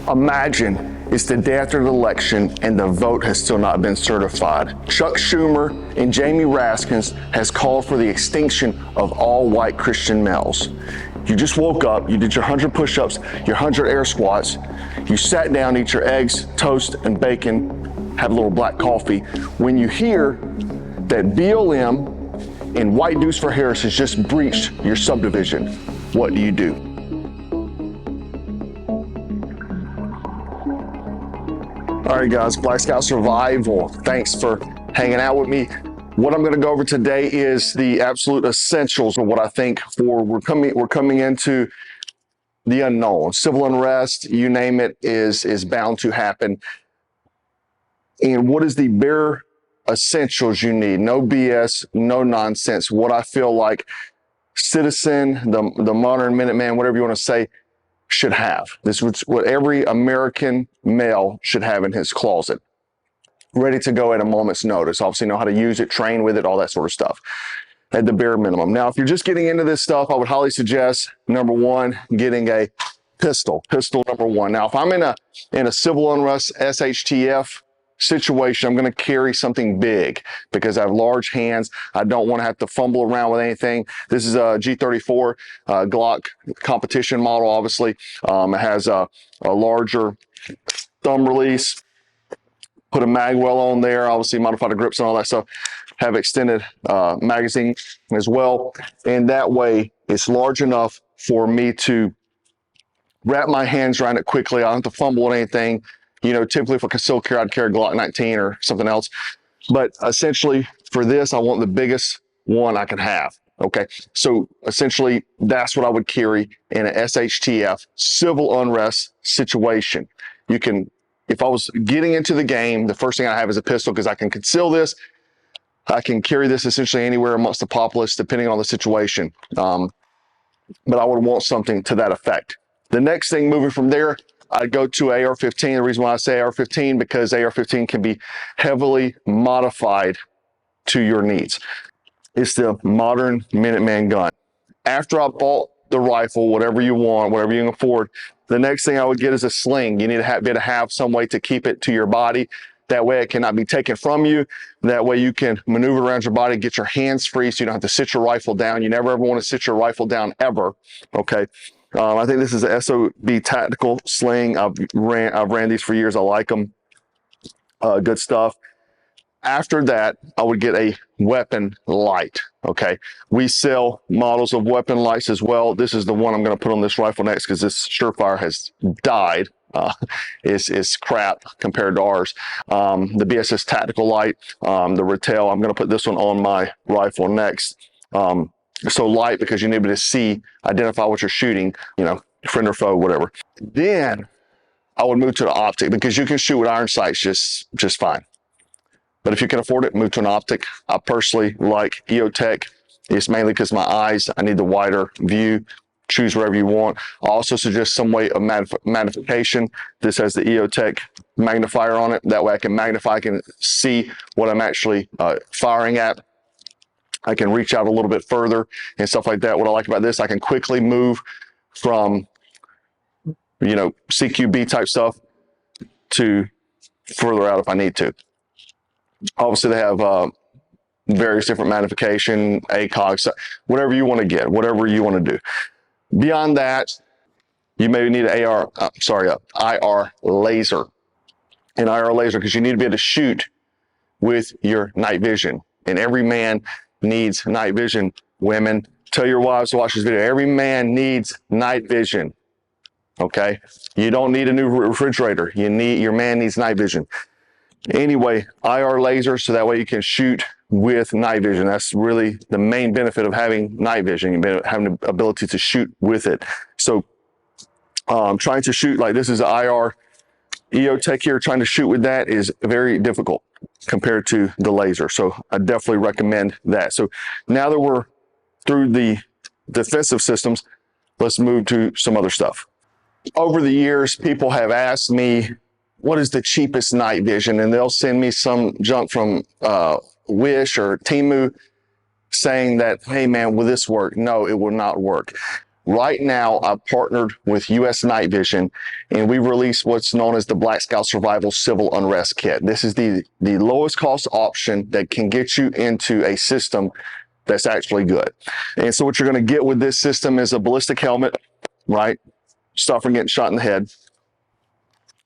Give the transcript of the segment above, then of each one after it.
Imagine it's the day after the election and the vote has still not been certified. Chuck Schumer and Jamie Raskins has called for the extinction of all white Christian males. You just woke up, you did your 100 push-ups, your 100 air squats, you sat down, eat your eggs, toast, and bacon, have a little black coffee. When you hear that BLM and White Dudes for Harris has just breached your subdivision, what do? All right, guys, Black Scout Survival. Thanks for hanging out with me. What I'm going to go over today is the absolute essentials of what I think we're coming into the unknown. Civil unrest, you name it, is bound to happen. And what is the bare essentials you need? No BS, no nonsense. What I feel like citizen, the modern Minuteman, whatever you want to say, should have. This is what every American male should have in his closet, ready to go at a moment's notice. Obviously know how to use it, train with it, all that sort of stuff at the bare minimum. Now, if you're just getting into this stuff, I would highly suggest, number one, getting a pistol number one. Now, if I'm in a civil unrest SHTF situation, I'm going to carry something big because I have large hands. I don't want to have to fumble around with anything. This is a G34 Glock competition model, obviously. It has a larger thumb release, put a mag well on there, obviously modified the grips and all that stuff, have extended magazine as well. And that way it's large enough for me to wrap my hands around it quickly. I don't have to fumble with anything. You know, typically for concealed carry, I'd carry a Glock 19 or something else. But essentially for this, I want the biggest one I can have. Okay. So essentially that's what I would carry in an SHTF civil unrest situation. You can, if I was getting into the game, the first thing I have is a pistol because I can conceal this. I can carry this essentially anywhere amongst the populace, depending on the situation. But I would want something to that effect. The next thing moving from there, I go to AR-15. The reason why I say AR-15, because AR-15 can be heavily modified to your needs. It's the modern Minuteman gun. After I bought the rifle, whatever you want, whatever you can afford, the next thing I would get is a sling. You need to be able to have some way to keep it to your body. That way it cannot be taken from you. That way you can maneuver around your body, get your hands free so you don't have to sit your rifle down. You never ever want to sit your rifle down ever, okay? I think this is a SOB Tactical Sling. I've ran these for years. I like them. Good stuff. After that, I would get a weapon light. Okay. We sell models of weapon lights as well. This is the one I'm going to put on this rifle next because this Surefire has died. It's crap compared to ours. The BSS Tactical Light, the retail, I'm going to put this one on my rifle next. So light because you need to be able to see, identify what you're shooting, you know, friend or foe, whatever. Then I would move to the optic because you can shoot with iron sights just fine. But if you can afford it, move to an optic. I personally like EOTech. It's mainly because my eyes, I need the wider view. Choose wherever you want. I also suggest some way of magnification. This has the EOTech magnifier on it. That way I can magnify, I can see what I'm actually firing at. I can reach out a little bit further and stuff like that. What I like about this, I can quickly move from, you know, CQB type stuff to further out if I need to. Obviously, they have various different magnification, ACOG, whatever you want to get, whatever you want to do. Beyond that, you may need an IR laser. An IR laser, because you need to be able to shoot with your night vision. And every man needs night vision. Women, tell your wives to watch this video. Every man needs night vision. Okay? You don't need a new refrigerator. Your man needs night vision. Anyway, IR laser, so that way you can shoot with night vision. That's really the main benefit of having night vision, having the ability to shoot with it. So trying to shoot, like this is an IR EOTech here, trying to shoot with that is very difficult compared to the laser. So I definitely recommend that. So now that we're through the defensive systems, let's move to some other stuff. Over the years, people have asked me, what is the cheapest night vision? And they'll send me some junk from Wish or Temu saying that, hey man, will this work? No, it will not work. Right now, I've partnered with US Night Vision, and we released what's known as the Black Scout Survival Civil Unrest Kit. This is the lowest cost option that can get you into a system that's actually good. And so what you're going to get with this system is a ballistic helmet, right? Stop from getting shot in the head.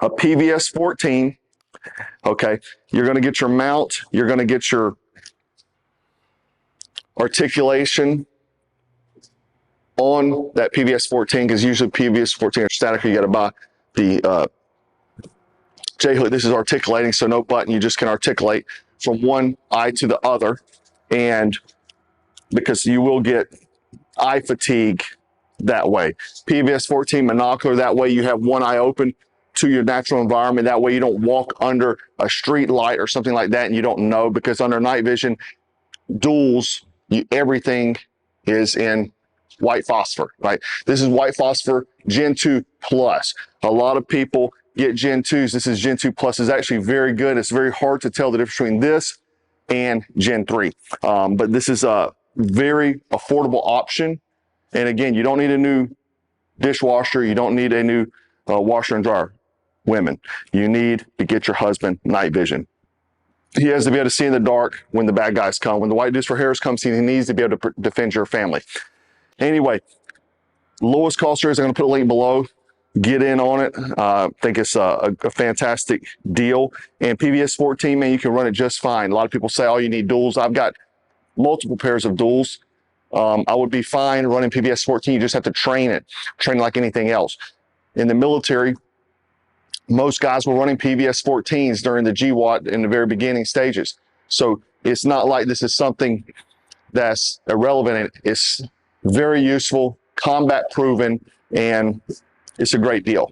A PVS 14, okay? You're going to get your mount. You're going to get your articulation on that PVS 14, because usually PVS 14 are static. You got to buy the J-hook. This is articulating, so no button. You just can articulate from one eye to the other, and because you will get eye fatigue that way. PVS 14 monocular, that way you have one eye open to your natural environment. That way you don't walk under a street light or something like that and you don't know, because under night vision duals, everything is in white phosphor, right? This is white phosphor Gen 2 Plus. A lot of people get Gen 2s. This is Gen 2 Plus. Is actually very good. It's very hard to tell the difference between this and Gen 3. But this is a very affordable option. And again, you don't need a new dishwasher. You don't need a new washer and dryer. Women, you need to get your husband night vision. He has to be able to see in the dark when the bad guys come. When the white dudes for Harris comes, he needs to be able to defend your family. Anyway, lowest cost here is I'm going to put a link below. Get in on it. I think it's a fantastic deal. And PVS 14, man, you can run it just fine. A lot of people say, oh, you need duals. I've got multiple pairs of duals. I would be fine running PVS 14. You just have to train it like anything else. In the military, most guys were running PVS 14s during the GWAT in the very beginning stages. So it's not like this is something that's irrelevant. It's very useful, combat proven, and it's a great deal.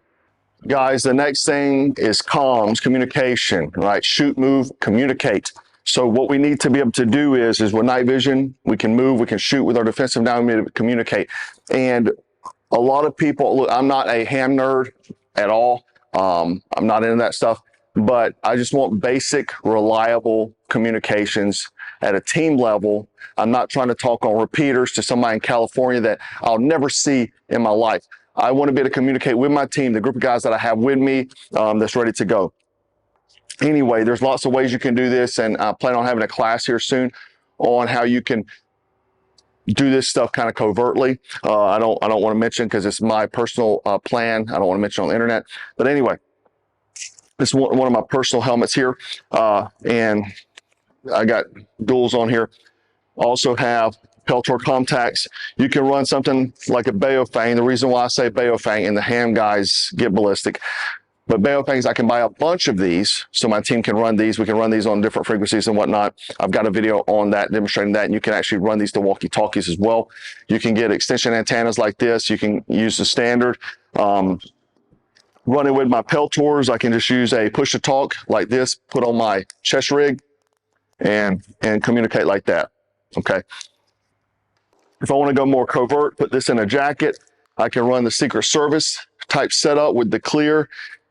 Guys, the next thing is comms, communication, right? Shoot, move, communicate. So what we need to be able to do is with night vision, we can move, we can shoot with our defensive, now we need to communicate. And a lot of people, look, I'm not a ham nerd at all. I'm not into that stuff, but I just want basic, reliable communications at a team level. I'm not trying to talk on repeaters to somebody in California that I'll never see in my life. I want to be able to communicate with my team, the group of guys that I have with me, that's ready to go. Anyway, there's lots of ways you can do this, and I plan on having a class here soon on how you can do this stuff kind of covertly. I don't want to mention, because it's my personal plan. I don't want to mention on the internet. But anyway, this is one of my personal helmets here, and I got duals on here. Also have Peltor contacts. You can run something like a Baofeng. The reason why I say Baofeng, and the ham guys get ballistic, but Baofengs, I can buy a bunch of these so my team can run these. We can run these on different frequencies and whatnot. I've got a video on that demonstrating that, and you can actually run these to walkie-talkies as well. You can get extension antennas like this. You can use the standard. Running with my Peltors, I can just use a push-to-talk like this, put on my chest rig, and communicate like that, okay? If I want to go more covert, put this in a jacket. I can run the Secret Service type setup with the clear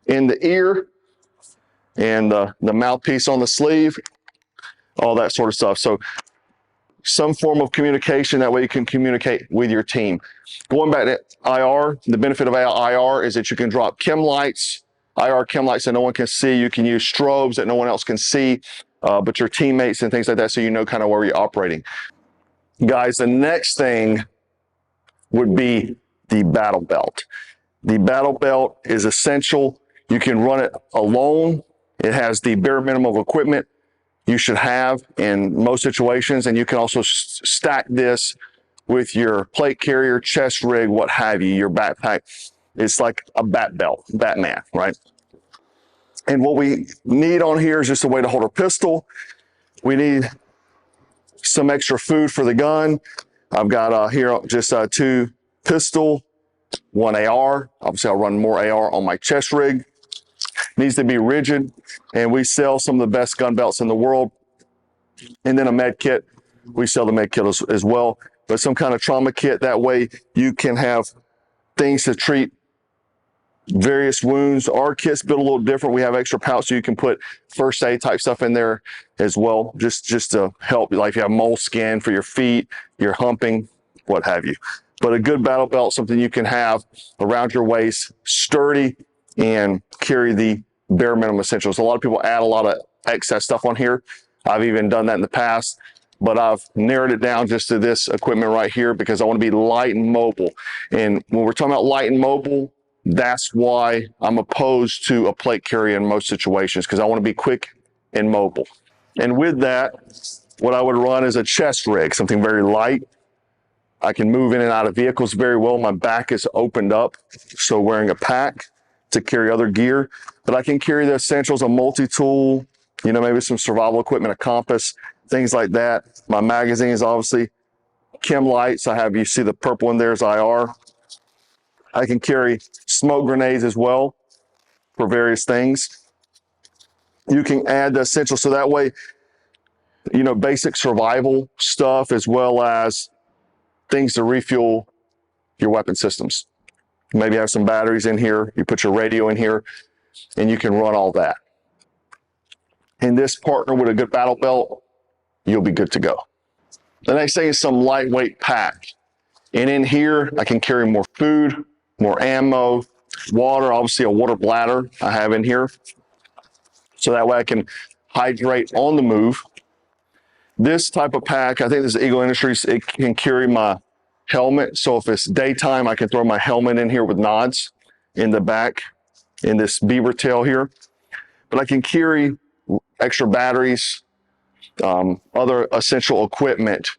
in the ear and the mouthpiece on the sleeve, all that sort of stuff. So some form of communication, that way you can communicate with your team. Going back to IR, the benefit of IR is that you can drop chem lights, IR chem lights that no one can see. You can use strobes that no one else can see, but your teammates and things like that, so you know kind of where you're operating. Guys, the next thing would be the battle belt. The battle belt is essential. You can run it alone. It has the bare minimum of equipment you should have in most situations, and you can also stack this with your plate carrier, chest rig, what have you, your backpack. It's like a bat belt, Batman, right? And what we need on here is just a way to hold our pistol. We need some extra food for the gun. I've got here just 2 pistol, 1 AR. Obviously, I'll run more AR on my chest rig. Needs to be rigid, and we sell some of the best gun belts in the world. And then a med kit. We sell the med kit as well, but some kind of trauma kit. That way you can have things to treat various wounds. Our kit's built a little different. We have extra pouch, so you can put first aid type stuff in there as well, just to help. Like if you have mole skin for your feet, your humping, what have you. But a good battle belt, something you can have around your waist, sturdy, and carry the bare minimum essentials. A lot of people add a lot of excess stuff on here. I've even done that in the past, but I've narrowed it down just to this equipment right here because I want to be light and mobile. And when we're talking about light and mobile, that's why I'm opposed to a plate carrier in most situations, because I want to be quick and mobile. And with that, what I would run is a chest rig, something very light. I can move in and out of vehicles very well. My back is opened up, so wearing a pack to carry other gear, but I can carry the essentials, a multi-tool, you know, maybe some survival equipment, a compass, things like that. My magazine is obviously chem lights. I have, you see the purple one there is IR. I can carry smoke grenades as well for various things. You can add the essentials, so that way, you know, basic survival stuff as well as things to refuel your weapon systems. Maybe have some batteries in here, you put your radio in here, and you can run all that. And this partner with a good battle belt, you'll be good to go. The next thing is some lightweight pack. And in here, I can carry more food, more ammo, water, obviously a water bladder I have in here. So that way I can hydrate on the move. This type of pack, I think this is Eagle Industries, it can carry my helmet. So if it's daytime, I can throw my helmet in here with nods in the back in this beaver tail here. But I can carry extra batteries, other essential equipment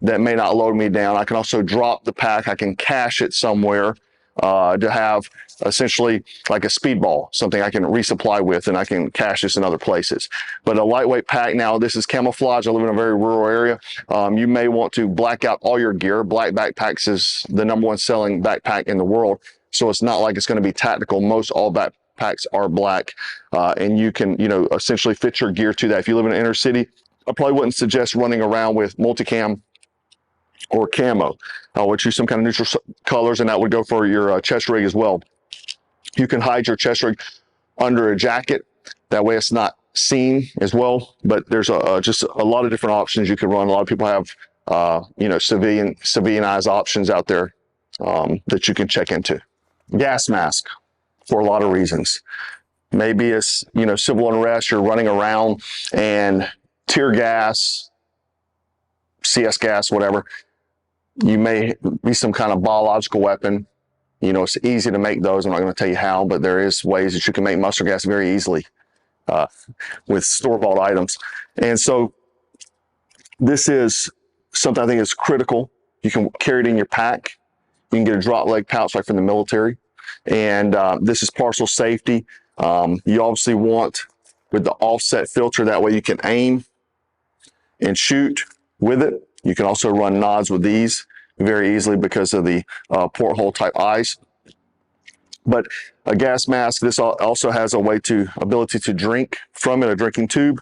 that may not load me down. I can also drop the pack. I can cache it somewhere to have essentially like a speedball, something I can resupply with, and I can cache this in other places. But a lightweight pack, now this is camouflage. I live in a very rural area. You may want to black out all your gear. Black backpacks is the #1 selling backpack in the world. So it's not like it's going to be tactical. Most all backpacks are black, and you can, you know, essentially fit your gear to that. If you live in an inner city, I probably wouldn't suggest running around with multicam or camo. I would choose some kind of neutral colors, and that would go for your chest rig as well. You can hide your chest rig under a jacket. That way it's not seen as well. But there's just a lot of different options you can run. A lot of people have, you know, civilianized options out there that you can check into. Gas mask for a lot of reasons. Maybe it's, you know, civil unrest, you're running around and tear gas, CS gas, whatever. You may be some kind of biological weapon. You know, it's easy to make those. I'm not going to tell you how, but there is ways that you can make mustard gas very easily with store-bought items. And so this is something I think is critical. You can carry it in your pack. You can get a drop leg pouch like from the military. And this is partial safety. You obviously want with the offset filter, that way you can aim and shoot with it. You can also run nods with these very easily because of the porthole type eyes. But a gas mask, this also has a ability to drink from it, a drinking tube.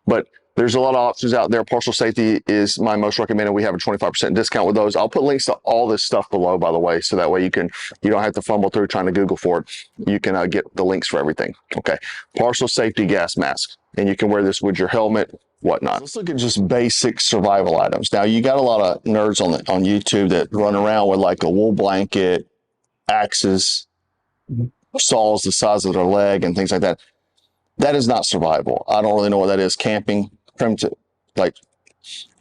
But there's a lot of options out there. Partial safety is my most recommended. We have a 25% discount with those. I'll put links to all this stuff below, by the way, so that way you don't have to fumble through trying to Google for it. You can get the links for everything. Okay, partial safety gas mask, and you can wear this with your helmet, whatnot. Let's look at just basic survival items. Now, you got a lot of nerds on YouTube that run around with like a wool blanket, axes, saws the size of their leg, and things like that. That is not survival. I don't really know what that is. Camping, primitive, like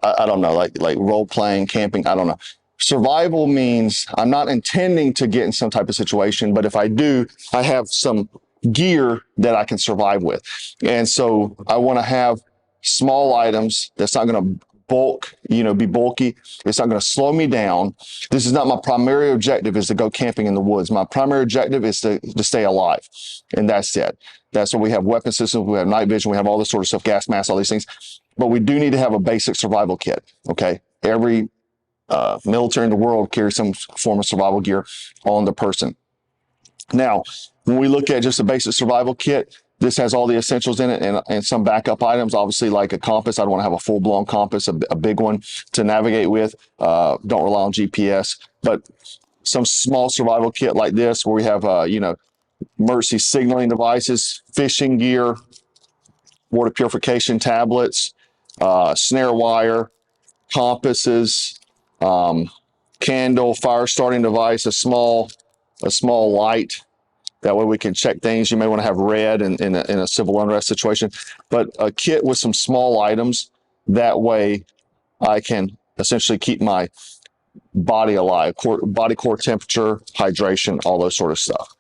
I don't know, like role playing, camping. I don't know. Survival means I'm not intending to get in some type of situation, but if I do, I have some gear that I can survive with. And so I want to have small items that's not going to be bulky. It's not going to slow me down. This is not my primary objective, is to go camping in the woods. My primary objective is to stay alive. And that's it. That's what we have: weapon systems, we have night vision, we have all this sort of stuff, gas masks, all these things. But we do need to have a basic survival kit. Okay. Every military in the world carries some form of survival gear on the person. Now, when we look at just a basic survival kit, this has all the essentials in it and some backup items, obviously like a compass. I don't want to have a full-blown compass, a big one to navigate with. Don't rely on GPS, but some small survival kit like this where we have, emergency signaling devices, fishing gear, water purification tablets, snare wire, compasses, candle, fire starting device, a small light. That way we can check things. You may want to have red in a civil unrest situation, but a kit with some small items. That way I can essentially keep my body alive, body core temperature, hydration, all those sort of stuff.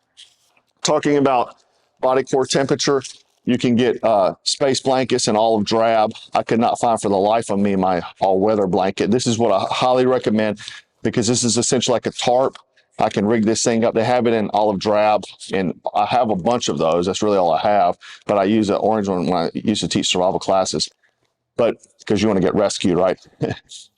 Talking about body core temperature, you can get space blankets in olive drab. I could not find for the life of me my all-weather blanket. This is what I highly recommend because this is essentially like a tarp. I can rig this thing up. They have it in olive drab, and I have a bunch of those. That's really all I have, but I use an orange one when I used to teach survival classes. But because you want to get rescued, right?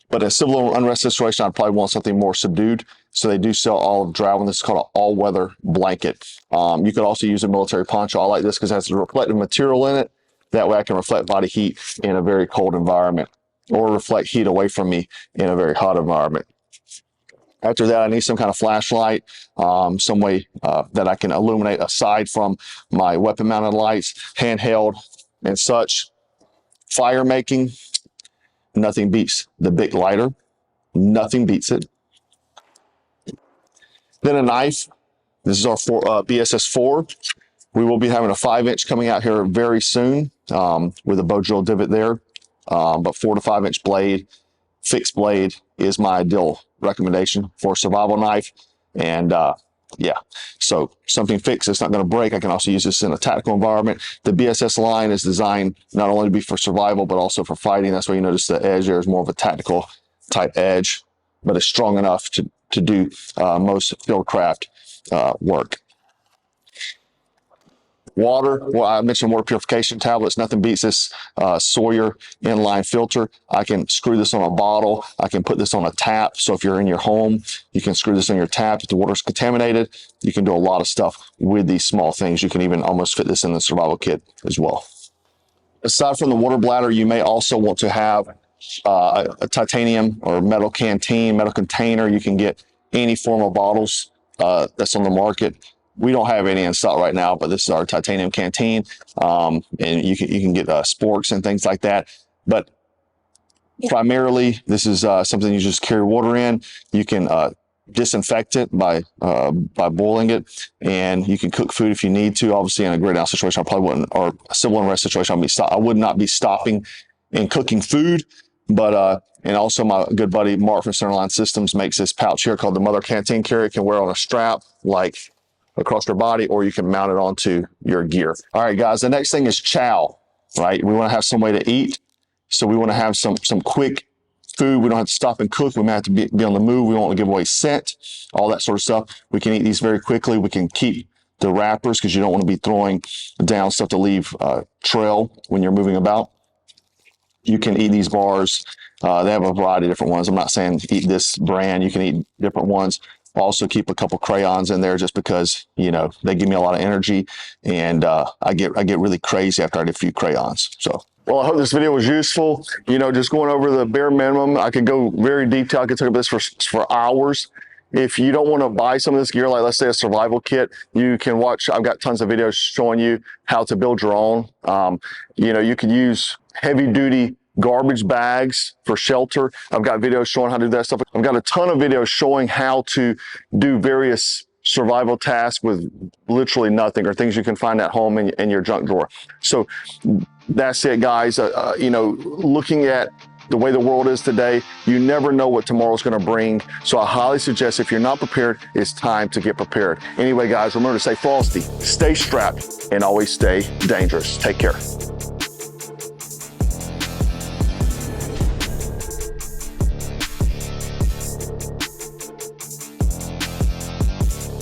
But in a civil unrest situation, I'd probably want something more subdued. So they do sell olive drab, and this is called an all-weather blanket. You could also use a military poncho. I like this because it has a reflective material in it. That way I can reflect body heat in a very cold environment or reflect heat away from me in a very hot environment. After that, I need some kind of flashlight, some way that I can illuminate aside from my weapon-mounted lights, handheld and such. Fire making, nothing beats the big lighter. Nothing beats it. Then a knife. This is our BSS 4. We will be having a 5-inch coming out here very soon with a bow drill divot there. But 4 to 5-inch blade, fixed blade is my ideal recommendation for a survival knife. And yeah, so something fixed, it's not going to break. I can also use this in a tactical environment. The BSS line is designed not only to be for survival, but also for fighting. That's why you notice the edge there is more of a tactical type edge, but it's strong enough to do most fieldcraft work. Water, well, I mentioned water purification tablets. Nothing beats this SAWYER inline filter. I can screw this on a bottle. I can put this on a tap. So if you're in your home, you can screw this on your tap. If the water's contaminated, you can do a lot of stuff with these small things. You can even almost fit this in the survival kit as well. Aside from the water bladder, you may also want to have a titanium or metal canteen, metal container. You can get any form of bottles that's on the market. We don't have any in stock right now, but this is our titanium canteen, and you can get sporks and things like that. But primarily, this is something you just carry water in. You can disinfect it by boiling it, and you can cook food if you need to. Obviously, in a grid out situation, I probably wouldn't, or a civil unrest situation, I would not be stopping and cooking food. But and also my good buddy Mark from Centerline Systems makes this pouch here called the Mother Canteen Carry. It can wear on a strap like across your body, or you can mount it onto your gear. All right, guys, the next thing is chow, right? We want to have some way to eat. So we want to have some quick food. We don't have to stop and cook. We might have to be on the move. We don't want to give away scent, all that sort of stuff. We can eat these very quickly. We can keep the wrappers because you don't want to be throwing down stuff to leave trail when you're moving about. You can eat these bars. They have a variety of different ones. I'm not saying eat this brand. You can eat different ones. Also keep a couple crayons in there just because, you know, they give me a lot of energy, and I get really crazy after I eat a few crayons. So, well, I hope this video was useful. You know, just going over the bare minimum. I could go very detailed. I could talk about this for hours. If you don't want to buy some of this gear, like let's say a survival kit, you can watch. I've got tons of videos showing you how to build your own. You know, you could use heavy duty garbage bags for shelter. I've got videos showing how to do that stuff. I've got a ton of videos showing how to do various survival tasks with literally nothing, or things you can find at home in your junk drawer. So that's it, guys. You know, looking at the way the world is today, you never know what tomorrow's going to bring. So I highly suggest, if you're not prepared, it's time to get prepared. Anyway, guys, remember to stay frosty, stay strapped, and always stay dangerous. Take care.